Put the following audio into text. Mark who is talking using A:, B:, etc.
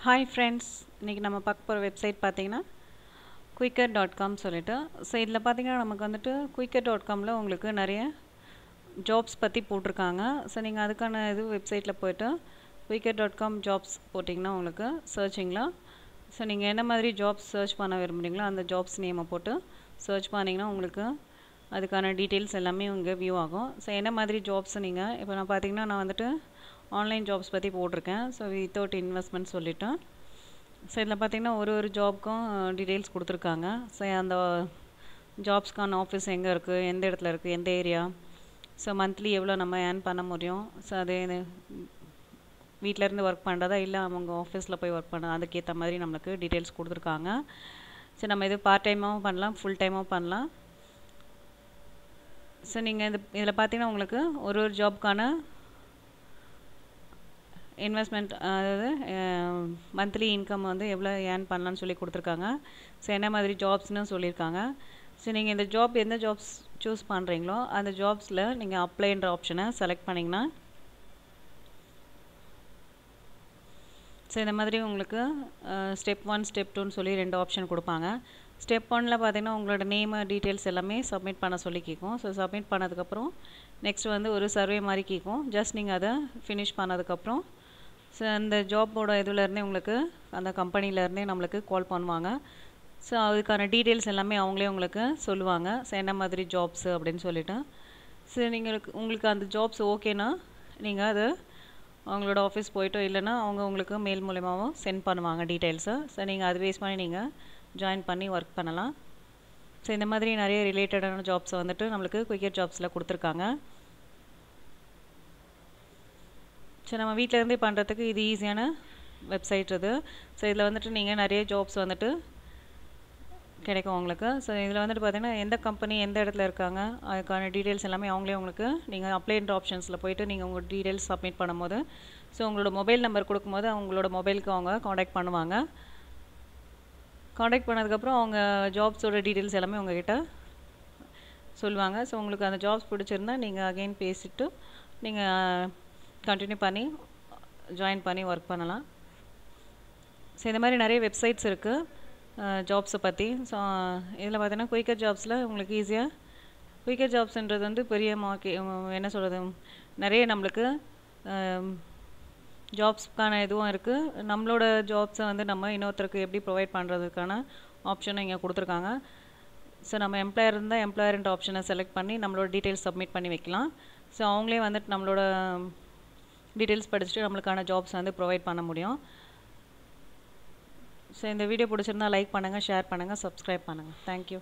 A: Hi friends, இன்றைக்கி நம்ம பார்க்க போகிற வெப்சைட் பார்த்தீங்கன்னா Quikr.com சொல்லிட்டு. ஸோ இதில் பார்த்தீங்கன்னா நமக்கு வந்துட்டு Quikr.comல உங்களுக்கு நிறைய ஜாப்ஸ் பற்றி போட்டிருக்காங்க. ஸோ நீங்கள் அதுக்கான வெப்சைட்டில் போய்ட்டு Quikr.com ஜாப்ஸ் போட்டிங்கன்னா உங்களுக்கு சர்ச்சிங்கில் ஸோ நீங்கள் என்ன மாதிரி ஜாப்ஸ் சர்ச் பண்ண விரும்புகிறீங்களோ அந்த ஜாப்ஸ் நேமை போட்டு சர்ச் பண்ணிங்கன்னா உங்களுக்கு அதுக்கான டீட்டெயில்ஸ் எல்லாமே உங்கள் வியூ ஆகும். ஸோ என்ன மாதிரி ஜாப்ஸ் நீங்கள் இப்போ நான் பார்த்தீங்கன்னா நான் வந்துட்டு ஆன்லைன் ஜாப்ஸ் பற்றி போட்டிருக்கேன். ஸோ வித்தவுட் இன்வெஸ்ட்மெண்ட் சொல்லிவிட்டு ஸோ இதில் பார்த்தீங்கன்னா ஒரு ஜாப்க்கும் டீட்டெயில்ஸ் கொடுத்துருக்காங்க. ஸோ அந்த ஜாப்ஸ்க்கான ஆஃபீஸ் எங்கே இருக்குது, எந்த இடத்துல இருக்குது, எந்த ஏரியா, ஸோ மந்த்லி எவ்வளோ நம்ம ஏர்ன் பண்ண முடியும், ஸோ அது வீட்டிலேருந்து ஒர்க் பண்ணுறதா இல்லை அவங்க ஆஃபீஸில் போய் ஒர்க் பண்ண அதுக்கேற்ற மாதிரி நம்மளுக்கு டீட்டெயில்ஸ் கொடுத்துருக்காங்க. ஸோ நம்ம இது பார்ட் டைமாகவும் பண்ணலாம், ஃபுல் டைமாகவும் பண்ணலாம். ஸோ நீங்கள் இதில் பார்த்தீங்கன்னா உங்களுக்கு ஒரு ஜாப்க்கான இன்வெஸ்ட்மெண்ட் அதாவது மந்த்லி இன்கம் வந்து எவ்வளோ ஏர்ன் பண்ணலான்னு சொல்லி கொடுத்துருக்காங்க. ஸோ என்ன மாதிரி ஜாப்ஸ்னு சொல்லியிருக்காங்க. ஸோ நீங்கள் இந்த ஜாப் எந்த ஜாப்ஸ் சூஸ் பண்ணுறீங்களோ அந்த ஜாப்ஸில் நீங்கள் அப்ளைன்ற ஆப்ஷனை செலக்ட் பண்ணிங்கன்னா ஸோ இந்த மாதிரி உங்களுக்கு ஸ்டெப் 1 ஸ்டெப் 2ன்னு சொல்லி 2 ஆப்ஷன் கொடுப்பாங்க. ஸ்டெப் 1ல் பார்த்தீங்கன்னா உங்களோட நேமு டீட்டெயில்ஸ் எல்லாமே சப்மிட் பண்ண சொல்லி கேட்கும். ஸோ சப்மிட் பண்ணதுக்கப்புறம் நெக்ஸ்ட் வந்து ஒரு சர்வே மாதிரி கேட்கும். ஜஸ்ட் நீங்கள் அதை ஃபினிஷ் பண்ணதுக்கப்புறம் ஸோ அந்த ஜாப்போட இதுலேருந்தே உங்களுக்கு அந்த கம்பெனிலேருந்தே நம்மளுக்கு கால் பண்ணுவாங்க. ஸோ அதுக்கான டீட்டெயில்ஸ் எல்லாமே அவங்களே உங்களுக்கு சொல்லுவாங்க. ஸோ என்ன மாதிரி ஜாப்ஸு அப்படின்னு சொல்லிவிட்டு ஸோ உங்களுக்கு அந்த ஜாப்ஸ் ஓகேனா நீங்கள் அதை அவங்களோட ஆஃபீஸ் போய்ட்டோ இல்லைனா அவங்க உங்களுக்கு மெயில் மூலமாகவும் சென்ட் பண்ணுவாங்க டீட்டெயில்ஸை. ஸோ நீங்கள் அது பேஸ் பண்ணி நீங்கள் ஜாயின் பண்ணி ஒர்க் பண்ணலாம். ஸோ இந்த மாதிரி நிறைய ரிலேட்டடான ஜாப்ஸை வந்துட்டு நம்மளுக்கு குயிக்கர் ஜாப்ஸில் கொடுத்துருக்காங்க. ஸோ நம்ம வீட்டிலேருந்தே பண்ணுறதுக்கு இது ஈஸியான வெப்சைட் இது. ஸோ இதில் வந்துட்டு நீங்கள் நிறைய ஜாப்ஸ் வந்துட்டு கிடைக்கும் உங்களுக்கு. ஸோ இதில் வந்துட்டு பார்த்தீங்கன்னா எந்த கம்பெனி எந்த இடத்துல இருக்காங்க அதுக்கான டீட்டெயில்ஸ் எல்லாமே அவங்களே உங்களுக்கு நீங்கள் அப்ளைன்ற ஆப்ஷன்ஸில் போய்ட்டு நீங்கள் உங்கள் டீட்டெயில்ஸ் சப்மிட் பண்ணும்போது ஸோ உங்களோட மொபைல் நம்பர் கொடுக்கும்போது அவங்களோட மொபைலுக்கு அவங்க காண்டாக்ட் பண்ணுவாங்க. காண்டாக்ட் பண்ணதுக்கப்புறம் அவங்க ஜாப்ஸோட டீட்டெயில்ஸ் எல்லாமே உங்ககிட்ட சொல்லுவாங்க. ஸோ உங்களுக்கு அந்த ஜாப்ஸ் பிடிச்சிருந்தா நீங்கள் அகெயின் பேசிவிட்டு நீங்கள் கண்டினியூ பண்ணி ஜாயின் பண்ணி ஒர்க் பண்ணலாம். ஸோ இந்த மாதிரி நிறைய வெப்சைட்ஸ் இருக்குது ஜாப்ஸை பற்றி. ஸோ இதில் பார்த்தீங்கன்னா குயிக்கர் ஜாப்ஸில் உங்களுக்கு ஈஸியாக குயிக்கர் ஜாப்ஸ்ன்றது வந்து பெரிய என்ன சொல்கிறது நிறைய நம்மளுக்கு ஜாப்ஸ்க்கான இதுவும் இருக்குது. நம்மளோட ஜாப்ஸை வந்து நம்ம இன்னொருத்தருக்கு எப்படி ப்ரொவைட் பண்ணுறதுக்கான ஆப்ஷனும் இங்கே கொடுத்துருக்காங்க. ஸோ நம்ம எம்ப்ளாயர் இருந்தால் எம்ப்ளாயர்ன்ற ஆப்ஷனை செலக்ட் பண்ணி நம்மளோட டீட்டெயில்ஸ் சப்மிட் பண்ணி வைக்கலாம். ஸோ அவங்களே வந்துட்டு நம்மளோட டீட்டெயில்ஸ் படிச்சுட்டு நம்மளுக்கான ஜாப்ஸ் வந்து ப்ரொவைட் பண்ண முடியும். ஸோ இந்த வீடியோ பிடிச்சிருந்தா லைக் பண்ணுங்கள், ஷேர் பண்ணுங்கள், சப்ஸ்கிரைப் பண்ணுங்கள். தேங்க்யூ.